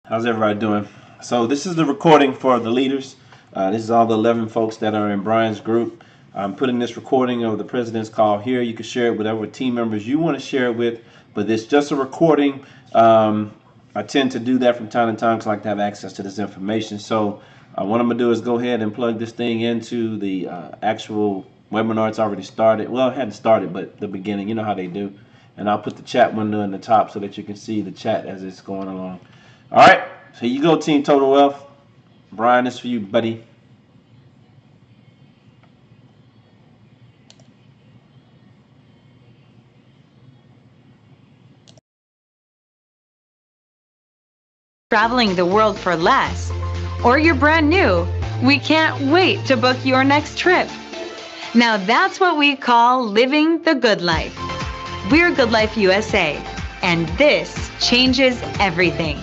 How's everybody doing? So this is the recording for the leaders. This is all the 11 folks that are in Brian's group. I'm putting this recording of the president's call here. You can share it with whatever team members you want to share it with, but it's just a recording. I tend to do that from time to time because I like to have access to this information. So what I'm going to do is go ahead and plug this thing into the actual webinar. It's already started. Well, it hadn't started, but the beginning, you know how they do. And I'll put the chat window in the top so that you can see the chat as it's going along. All right, so here you go, Team Total Wealth. Brian, this is for you, buddy. Traveling the world for less, or you're brand new, we can't wait to book your next trip. Now that's what we call living the good life. We're Good Life USA, and this changes everything.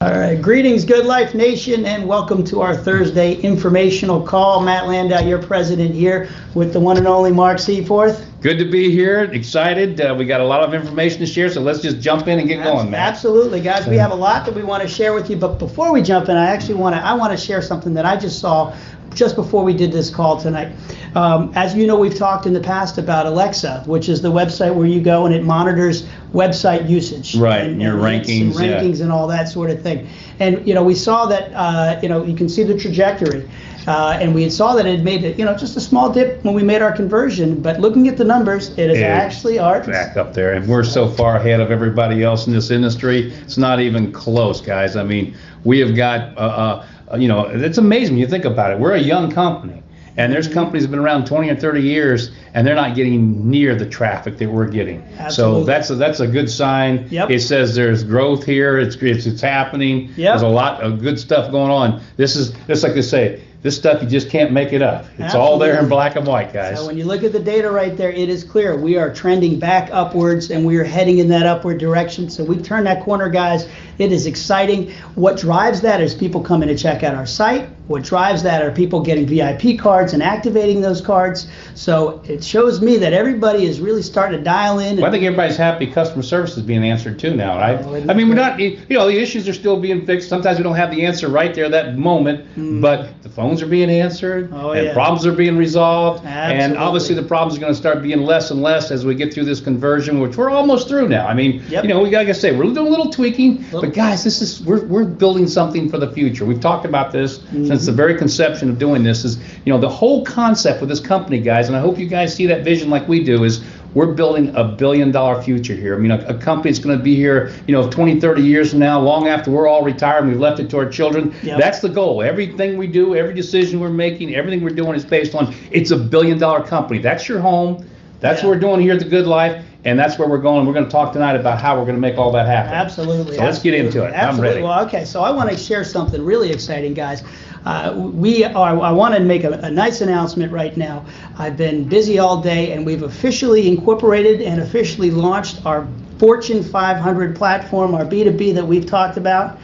All right, greetings, Good Life Nation, and welcome to our Thursday informational call. Matt Landau, your president, here with the one and only Mark Seaforth. Good to be here, excited. We got a lot of information to share, so let's just jump in and get going, Matt. Absolutely, guys. We have a lot that we want to share with you, but before we jump in, I want to share something that I just saw just before we did this call tonight. As you know, we've talked in the past about Alexa, which is the website where you go and it monitors website usage. Right, and your rankings. And all that sort of thing. And, we saw that, you can see the trajectory. And we saw that it made it, just a small dip when we made our conversion. But looking at the numbers, it is actually back up there. And we're so far ahead of everybody else in this industry. It's not even close, guys. I mean, we have got, it's amazing when you think about it. We're a young company. And there's companies that have been around 20 or 30 years, and they're not getting near the traffic that we're getting. Absolutely. So that's a good sign. Yep. It says there's growth here. It's happening. Yep. There's a lot of good stuff going on. This is just like they say. This stuff, you just can't make it up. It's all there in black and white, guys. So when you look at the data right there, it is clear. We are trending back upwards, and we are heading in that upward direction. So we've turned that corner, guys. It is exciting. What drives that is people coming to check out our site. What drives that are people getting VIP cards and activating those cards. So it shows me that everybody is really starting to dial in. Well, I think everybody's happy customer service is being answered too now, right? I mean, we're not, the issues are still being fixed. Sometimes we don't have the answer right there that moment, but the phones are being answered, and problems are being resolved. Absolutely. And obviously the problems are going to start being less and less as we get through this conversion, which we're almost through now. I mean, we got to say, we're doing a little tweaking, but guys, we're building something for the future. We've talked about this since the very conception of doing this is, the whole concept with this company, guys, and I hope you guys see that vision like we do, is we're building $1 billion future here. I mean, a company that's going to be here, 20, 30 years from now, long after we're all retired and we've left it to our children. Yep. That's the goal. Everything we do, every decision we're making, everything we're doing is based on it's $1 billion company. That's your home. That's what we're doing here at The Good Life. And that's where we're going. We're going to talk tonight about how we're going to make all that happen. Absolutely. So let's get into it. Absolutely. I'm ready. Well, okay. So I want to share something really exciting, guys. I want to make a nice announcement right now. I've been busy all day, and we've officially incorporated and officially launched our Fortune 500 platform, our B2B that we've talked about.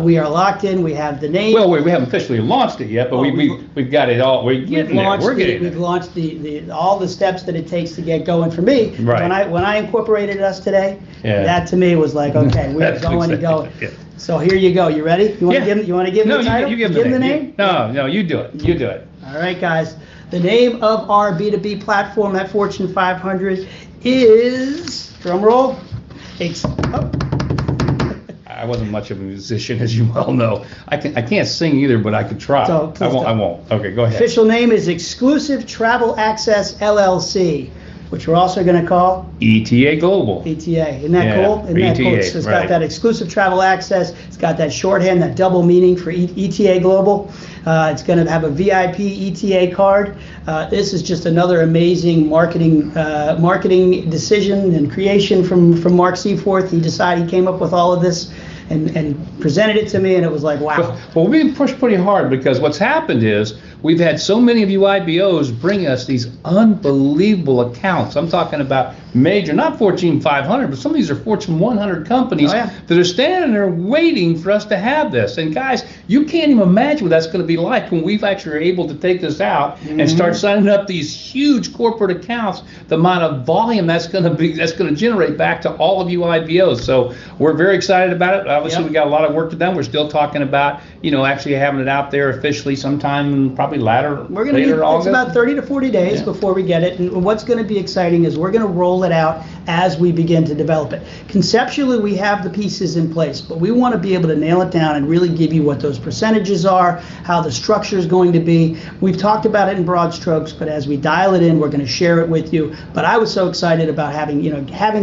We are locked in. We have the name. Well, we haven't officially launched it yet, but we've got it all. We're getting there. We're getting We've launched all the steps that it takes to get going for me. Right. When I incorporated us today, that to me was like, okay, we're going to go. Yeah. So here you go. You ready? You want to give the title? You give the name. No, you do it. You do it. All right, guys. The name of our B2B platform at Fortune 500 is, drum roll. I wasn't much of a musician, as you well know. I can't sing either, but I could try. So, I won't. Okay, go ahead. Official name is Exclusive Travel Access LLC, which we're also going to call ETA Global. ETA. Isn't that cool? Isn't that cool? So it's got that exclusive travel access. It's got that shorthand, that double meaning for ETA Global. It's going to have a VIP ETA card. This is just another amazing marketing decision and creation from Mark Seaforth. He came up with all of this. and presented it to me, and it was like, wow. Well, we've been pushed pretty hard because what's happened is we've had so many of you IBOs bring us these unbelievable accounts. I'm talking about major, not Fortune 500, but some of these are Fortune 100 companies that are standing there waiting for us to have this. And guys, you can't even imagine what that's going to be like when we've actually are able to take this out and start signing up these huge corporate accounts. The amount of volume that's going to generate back to all of you IBOs. So we're very excited about it. Obviously, we got a lot of work to do. We're still talking about, actually having it out there officially sometime probably later August. It's about 30 to 40 days before we get it. And what's going to be exciting is we're going to roll it out as we begin to develop it. Conceptually, we have the pieces in place, but we want to be able to nail it down and really give you what those percentages are, how the structure is going to be. We've talked about it in broad strokes, but as we dial it in, we're going to share it with you. But I was so excited about having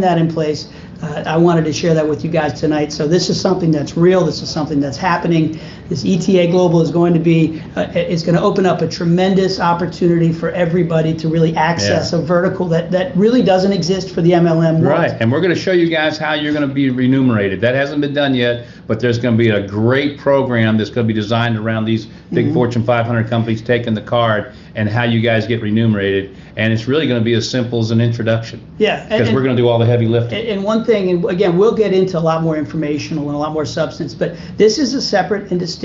that in place. I wanted to share that with you guys tonight. So this is something that's real. This is something that's happening. This ETA Global is going to be, it's going to open up a tremendous opportunity for everybody to really access a vertical that really doesn't exist for the MLM world. Right, and we're going to show you guys how you're going to be remunerated. That hasn't been done yet, but there's going to be a great program that's going to be designed around these big Fortune 500 companies taking the card and how you guys get remunerated. And it's really going to be as simple as an introduction. Yeah. Because we're going to do all the heavy lifting. And one thing, and again, we'll get into a lot more informational and a lot more substance, but this is a separate and distinct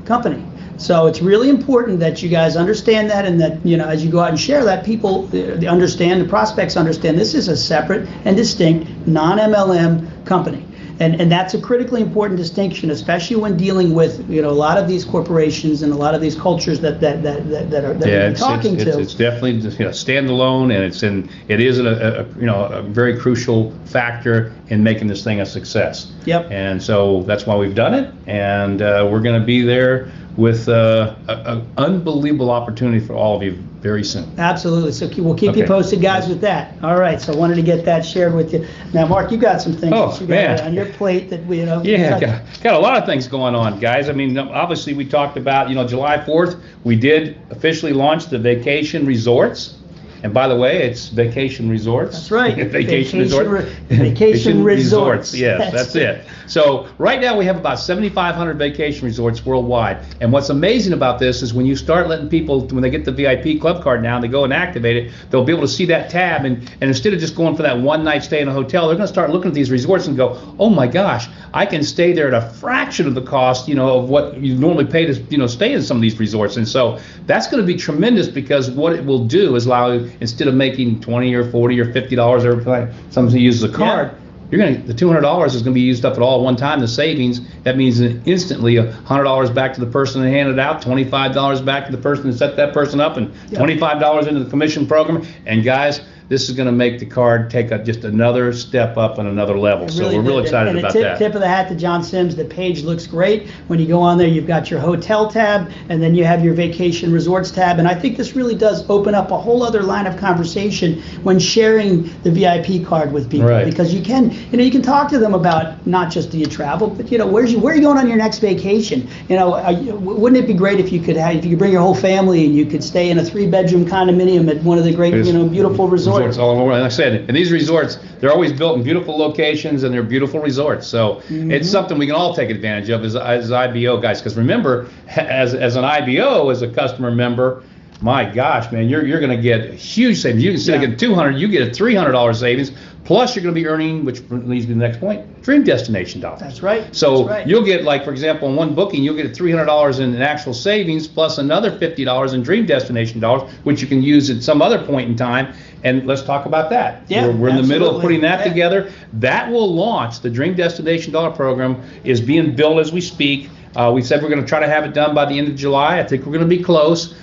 company. So it's really important that you guys understand that, and that, as you go out and share that, people understand, the prospects understand this is a separate and distinct non-MLM company. And that's a critically important distinction, especially when dealing with a lot of these corporations and a lot of these cultures that we're talking to. It's definitely standalone, and it is a very crucial factor in making this thing a success. Yep. And so that's why we've done it, and we're going to be there with an unbelievable opportunity for all of you very soon. Absolutely. So we'll keep you posted, guys, with that. All right. So I wanted to get that shared with you. Now, Mark, you got some things that you got on your plate that we, Yeah, got a lot of things going on, guys. I mean, obviously we talked about, July 4th, we did officially launch the vacation resorts. And by the way, it's Vacation Resorts. That's right. Vacation Resorts. Vacation Resorts. Yes, that's it. So right now we have about 7,500 vacation resorts worldwide. And what's amazing about this is when you start letting people, when they get the VIP club card now and they go and activate it, they'll be able to see that tab. And instead of just going for that one night stay in a hotel, they're going to start looking at these resorts and go, oh my gosh, I can stay there at a fraction of the cost, of what you normally pay to, stay in some of these resorts. And so that's going to be tremendous, because what it will do is allow you, instead of making $20 or $40 or $50 every time somebody uses a card, the $200 is going to be used up at all at one time. The savings, that means instantly $100 back to the person that handed it out, $25 back to the person that set that person up, and $25 into the commission program. And guys, this is going to make the card take just another step up and another level. So we're real excited about that. Tip of the hat to John Sims. The page looks great. When you go on there, you've got your hotel tab, and then you have your vacation resorts tab. And I think this really does open up a whole other line of conversation when sharing the VIP card with people. Right. Because you can talk to them about not just do you travel, but where are you going on your next vacation? Wouldn't it be great if you could bring your whole family and you could stay in a 3-bedroom condominium at one of the great beautiful resorts all over. Like I said, and these resorts, they're always built in beautiful locations, and they're beautiful resorts. So it's something we can all take advantage of as IBO guys. Because remember, as an IBO, as a customer member, my gosh, man, you're going to get a huge savings. You instead of getting $200, you get a $300 savings. Plus, you're going to be earning, which leads me to the next point, dream destination dollars. That's right. So you'll get, like, for example, in one booking, you'll get $300 in actual savings plus another $50 in dream destination dollars, which you can use at some other point in time. And let's talk about that. Yeah, we're in the middle of putting that together. That will launch. The Dream Destination Dollar Program is being built as we speak. We said we're going to try to have it done by the end of July. I think we're going to be close.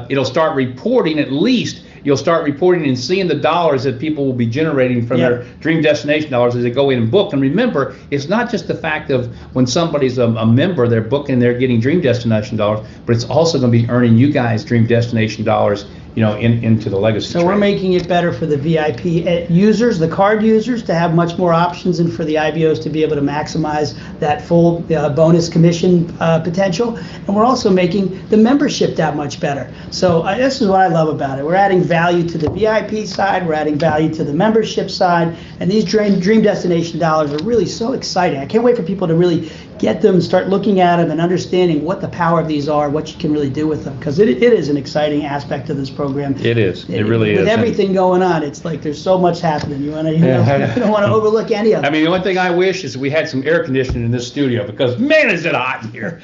It'll start reporting at least. You'll start reporting and seeing the dollars that people will be generating from their dream destination dollars as they go in and book. And remember, it's not just the fact of when somebody's a member, they're booking, they're getting dream destination dollars, but it's also going to be earning you guys dream destination dollars, into the legacy. So we're making it better for the VIP users, the card users, to have much more options, and for the IBOs to be able to maximize that full bonus commission potential. And we're also making the membership that much better. So this is what I love about it. We're adding value to the VIP side, we're adding value to the membership side, and these Dream Destination dollars are really so exciting. I can't wait for people to really get them, start looking at them and understanding what the power of these are, what you can really do with them, because it is an exciting aspect of this program. It is. It really is. With everything going on, it's like there's so much happening. You don't want to overlook any of it. I mean, the only thing I wish is we had some air conditioning in this studio, because man, is it hot in here.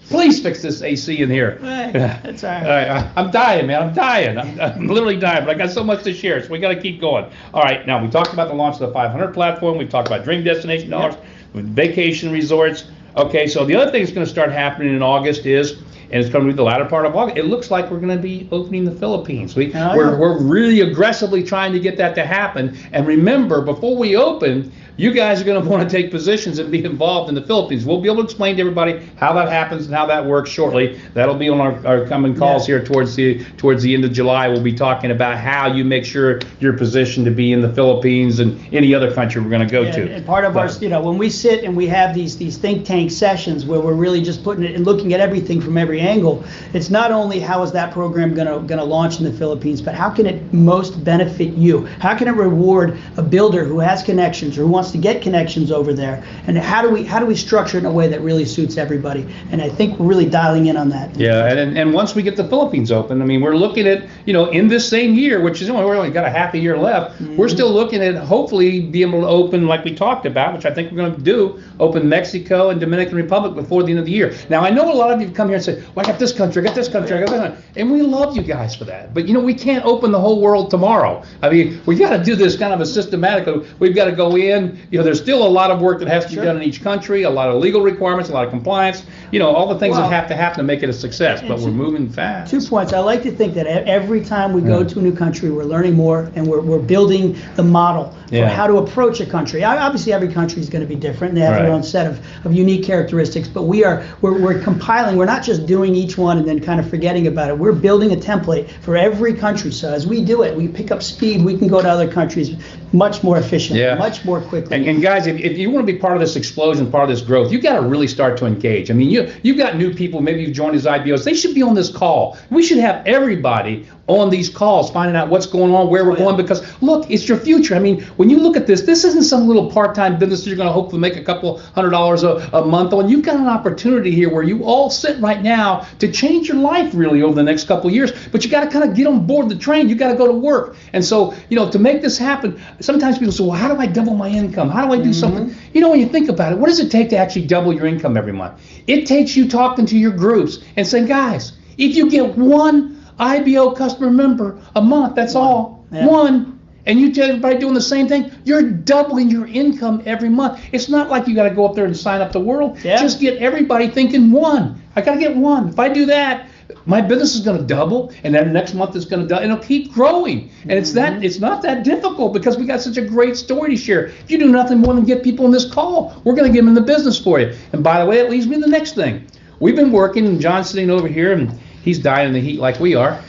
Please fix this AC in here. That's all right. I'm dying, man. I'm dying. I'm literally dying, but I got so much to share, so we got to keep going. All right, now we talked about the launch of the 500 platform. We've talked about Dream Destination dollars, vacation resorts. Okay, so the other thing that's going to start happening in August is, and it's going to be the latter part of August, it looks like we're going to be opening the Philippines. We're really aggressively trying to get that to happen. And remember, before we open, you guys are going to want to take positions and be involved in the Philippines. We'll be able to explain to everybody how that happens and how that works shortly. That'll be on our coming calls here towards the end of July. We'll be talking about how you make sure you're positioned to be in the Philippines and any other country we're going to go to. And part of our, when we sit and we have these think tank sessions where we're really just putting it and looking at everything from every angle, it's not only how is that program going to launch in the Philippines, but how can it most benefit you? How can it reward a builder who has connections or who wants to get connections over there? And how do we structure it in a way that really suits everybody? And I think we're really dialing in on that. Yeah, and once we get the Philippines open, I mean, we're looking at, in this same year, which is only, we only got a half a year left, we're still looking at hopefully being able to open, like we talked about, which I think we're going to do, open Mexico and Dominican Republic before the end of the year. Now, I know a lot of you come here and say, well, I got this country, I got this country, I got that country. And we love you guys for that. But, we can't open the whole world tomorrow. I mean, we got to do this kind of a systematic. We've got to go in. There's still a lot of work that has to be done in each country, a lot of legal requirements, a lot of compliance, all the things that have to happen to make it a success. But we're moving fast. 2 points. I like to think that every time we go to a new country, we're learning more and we're building the model for how to approach a country. Obviously, every country is going to be different. They have their own set of unique characteristics. But we're compiling. We're not just doing each one and then kind of forgetting about it. We're building a template for every country. So as we do it, we pick up speed. We can go to other countries much more efficiently, much more quickly. And guys, if you want to be part of this explosion, part of this growth, you got to really start to engage. I mean, you've got new people. Maybe you've joined these IBOs. They should be on this call. We should have everybody on these calls, finding out what's going on, where we're going, because look, it's your future. I mean, when you look at this isn't some little part-time business you're going to hopefully make a couple $100 a month on. You've got an opportunity here where you all sit right now to change your life really over the next couple of years, but you got to kind of get on board the train. You got to go to work. And so, to make this happen, sometimes people say, well, how do I double my income? How do I do something? When you think about it, what does it take to actually double your income every month? It takes you talking to your groups and saying, guys, if you get one IBO customer member a month, that's all. One. And you tell everybody doing the same thing, you're doubling your income every month. It's not like you got to go up there and sign up the world. Just get everybody thinking one. I got to get one. If I do that, my business is going to double, and then next month it's going to double, and it'll keep growing. And it's not that difficult, because we got such a great story to share. If you do nothing more than get people on this call, we're going to get them in the business for you. And by the way, it leads me to the next thing. We've been working, and John's sitting over here, and he's dying in the heat like we are.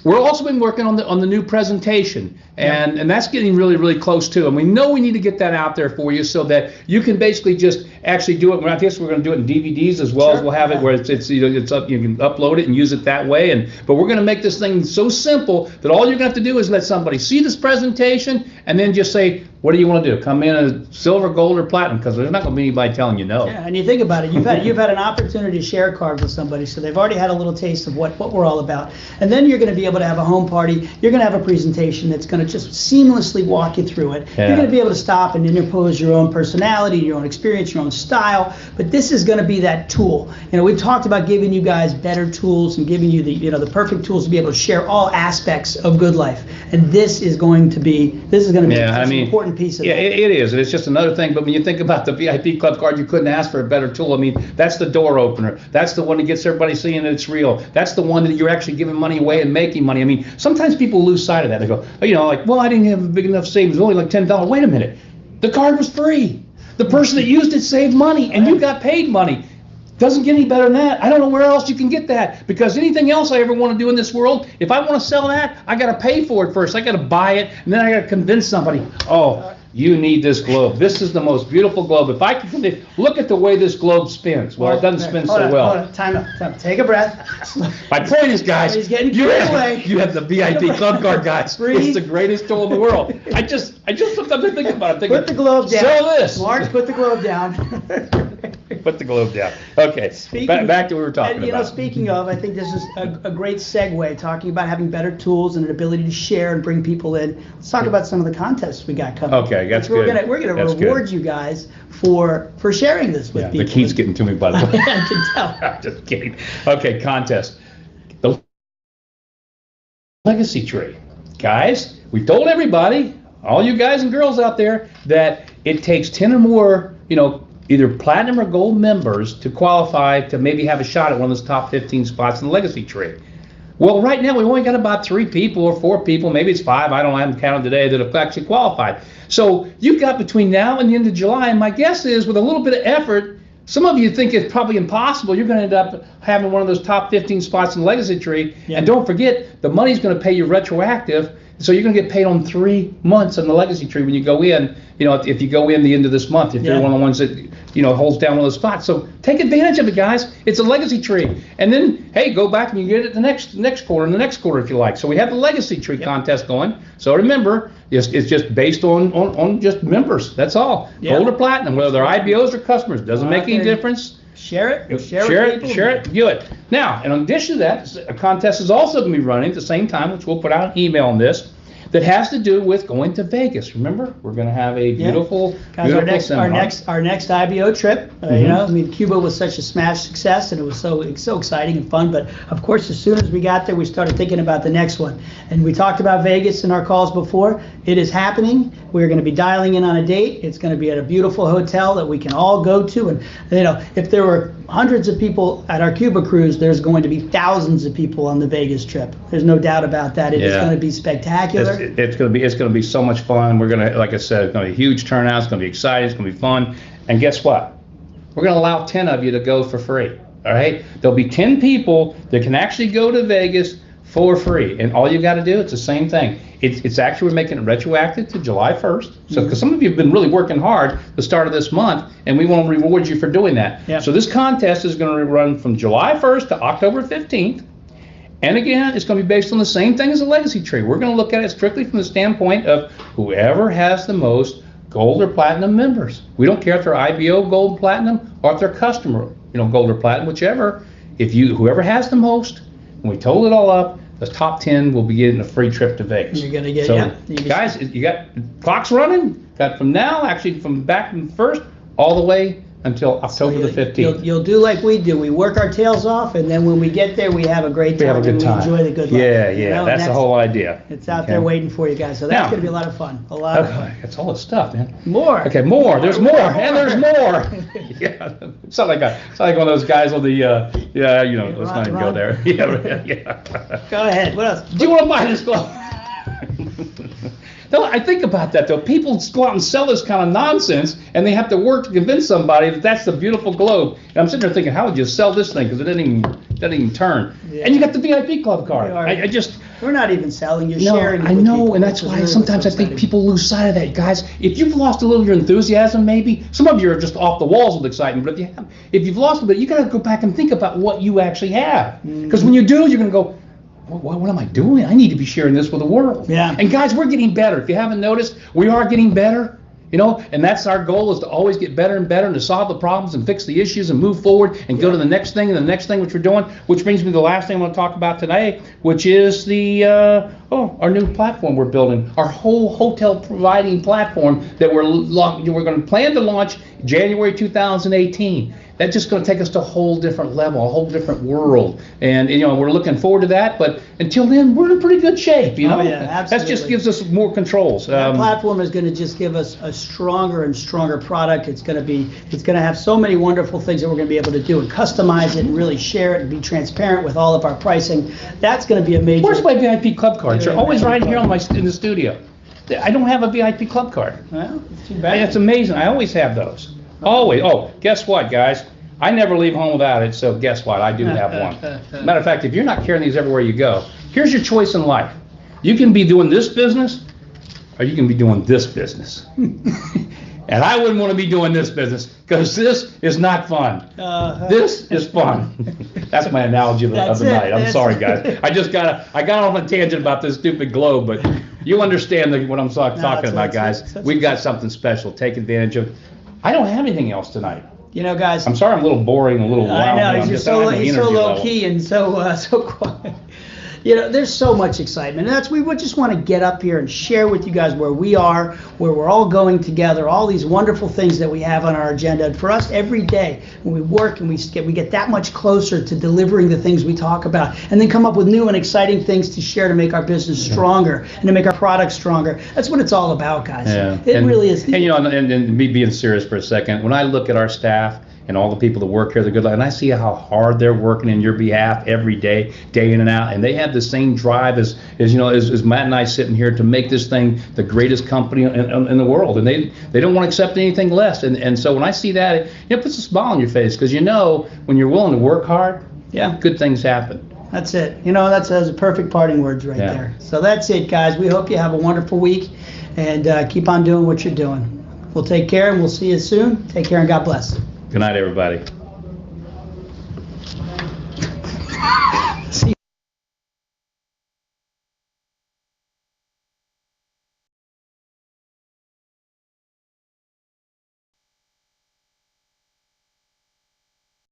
We're also been working on the new presentation, and that's getting really, really close too. And we know we need to get that out there for you so that you can basically just actually do it. I guess we're going to do it in DVDs as well as we'll have it where it's up. You can upload it and use it that way. But we're going to make this thing so simple that all you're going to have to do is let somebody see this presentation and then just say, what do you want to do? Come in as silver, gold, or platinum? Because there's not going to be anybody telling you no. Yeah, and you think about it, you've had an opportunity to share a card with somebody, so they've already had a little taste of what we're all about. And then you're going to be able to have a home party. You're going to have a presentation that's going to just seamlessly walk you through it. You're going to be able to stop and interpose your own personality, your own experience, your own style. But this is going to be that tool. We've talked about giving you guys better tools and giving you the perfect tools to be able to share all aspects of Good Life. And this is going to be an important piece of it. It is, and it's just another thing. But when you think about the VIP Club card, you couldn't ask for a better tool. I mean, that's the door opener. That's the one that gets everybody seeing that it's real. That's the one that you're actually giving money away and making money. I mean, sometimes people lose sight of that. They go, well, I didn't have a big enough savings, only like $10. Wait a minute, the card was free. The person that used it saved money, and you got paid money. Doesn't get any better than that. I don't know where else you can get that, because anything else I ever want to do in this world, if I want to sell that, I got to pay for it first. I got to buy it, and then I got to convince somebody, oh, you need this globe. This is the most beautiful globe. If I can, look at the way this globe spins. Well, it doesn't spin so well. Hold on. Time out. Take a breath. My point is, guys, He's getting you carried away. have the VIP club card, guys. Breathe. It's the greatest tool in the world. I just sometimes I think about it. Thinking, Put the globe down. Sell this. Mark, put the globe down. Put the globe down. Okay. Back to what we were talking and, about. Speaking of, I think this is a great segue, talking about having better tools and an ability to share and bring people in. Let's talk about some of the contests we got coming. Okay, that's We're good. We're gonna That's reward good. you guys for sharing this with people. The key's getting to me, by the way. I can tell. I'm just kidding. Okay, contest. The legacy tree. Guys, we told everybody, all you guys and girls out there, that it takes 10 or more, either platinum or gold members to qualify to maybe have a shot at one of those top 15 spots in the legacy tree. Well, right now we've only got about 3 people or 4 people, maybe it's 5, I haven't counted today, that have actually qualified. So you've got between now and the end of July, and my guess is with a little bit of effort, some of you think it's probably impossible. You're going to end up having one of those top 15 spots in the legacy tree. Yeah. And don't forget, the money's going to pay you retroactive. So you're going to get paid on 3 months in the legacy tree when you go in, if you go in the end of this month, if you're one of the ones that, holds down one of those spots. So take advantage of it, guys. It's a legacy tree. And then, hey, go back and you get it the next quarter and the next quarter if you like. So we have the legacy tree contest going. So remember, it's just based on just members. That's all. Gold or platinum, whether they're IBOs or customers, doesn't make any difference. Share it. Share it. Do it. Now, in addition to that, a contest is also going to be running at the same time, which we'll put out an email on this, that has to do with going to Vegas. Remember, we're going to have a beautiful seminar. Our next IBO trip. Cuba was such a smash success, and it was so exciting and fun. But of course, as soon as we got there, we started thinking about the next one. And we talked about Vegas in our calls before. It is happening. We're going to be dialing in on a date. It's going to be at a beautiful hotel that we can all go to. And if there were hundreds of people at our Cuba cruise, there's going to be thousands of people on the Vegas trip. There's no doubt about that. It is going to be spectacular. It's going to be so much fun. We're going to, like I said, it's going to be a huge turnout. It's going to be exciting. It's going to be fun. And guess what? We're going to allow 10 of you to go for free. All right? There'll be 10 people that can actually go to Vegas for free. And all you got to do, it's the same thing. It's actually, we're making it retroactive to July 1st. So, because some of you have been really working hard the start of this month, and we want to reward you for doing that. Yep. So this contest is going to run from July 1st to October 15th. And again, it's going to be based on the same thing as a legacy tree. We're going to look at it strictly from the standpoint of whoever has the most gold or platinum members. We don't care if they're IBO gold and platinum or if they're customer, gold or platinum, whichever. Whoever has the most, and we total it all up, the top 10 will be getting a free trip to Vegas. You're going to get, guys, you got clocks running. Got from now, actually from back from the 1st all the way until October the 15th. You'll do like we do. We work our tails off, and then when we get there, we have a great time. We have a good time. We enjoy the good life. Yeah. That's the whole idea. It's out there waiting for you guys. So that's going to be a lot of fun. A lot of fun. That's all the stuff, man. More. Okay, more. There's more. And there's more. Yeah. It's not like one of those guys on the let's not even go there. Yeah. Go ahead. What else? Do you want to buy this glove? No, I think about that though. People go out and sell this kind of nonsense, and they have to work to convince somebody that that's the beautiful globe. And I'm sitting there thinking, how would you sell this thing? Because it doesn't even turn. Yeah. And you got the VIP club card. We're not even selling. You're sharing. I know, and that's why sometimes I think people lose sight of that, guys. If you've lost a little of your enthusiasm, maybe some of you are just off the walls with excitement. But if you've lost a bit, you got to go back and think about what you actually have. Because when you do, you're going to go, what am I doing? I need to be sharing this with the world. Yeah. And guys, we're getting better. If you haven't noticed, we are getting better. And that's our goal, is to always get better and better and to solve the problems and fix the issues and move forward and go to the next thing and the next thing which we're doing, which brings me to the last thing I want to talk about today, which is our new platform we're building, our whole hotel providing platform that we're going to plan to launch January 2018. That's just going to take us to a whole different level, a whole different world. And, we're looking forward to that. But until then, we're in pretty good shape, Oh, yeah, absolutely. That just gives us more controls. That platform is going to just give us a stronger and stronger product. It's going to have so many wonderful things that we're going to be able to do and customize it and really share it and be transparent with all of our pricing. That's going to be a major... Where's my VIP club cards? They're always right here in the studio. I don't have a VIP club card. Well, too bad. That's amazing. I always have those. Always. Oh, guess what, guys? I never leave home without it, so guess what? I do have one. Matter of fact, if you're not carrying these everywhere you go, here's your choice in life. You can be doing this business, or you can be doing this business. And I wouldn't want to be doing this business, because this is not fun. This is fun. That's my analogy of the night. I'm sorry, guys. I got off on a tangent about this stupid globe, but you understand what I'm talking about, guys. We've got something special. Take advantage of. I don't have anything else tonight. You know, guys. I'm sorry, I'm a little boring, a little wild. I know, he's so low key and so quiet. You know, there's so much excitement. And we just want to get up here and share with you guys where we are, where we're all going together, all these wonderful things that we have on our agenda. And for us, every day when we work and we get that much closer to delivering the things we talk about, and then come up with new and exciting things to share to make our business stronger and to make our products stronger. That's what it's all about, guys. Yeah. It really is. And, you know, and me being serious for a second, when I look at our staff, and all the people that work here, the good life, and I see how hard they're working in your behalf every day, day in and out, and they have the same drive as Matt and I sitting here to make this thing the greatest company in the world, and they don't want to accept anything less, and so when I see that, it puts a smile on your face, because you know when you're willing to work hard, good things happen. That's it. You know, that's a perfect parting words right there. So that's it, guys. We hope you have a wonderful week, and keep on doing what you're doing. We'll take care, and we'll see you soon. Take care, and God bless. Good night, everybody.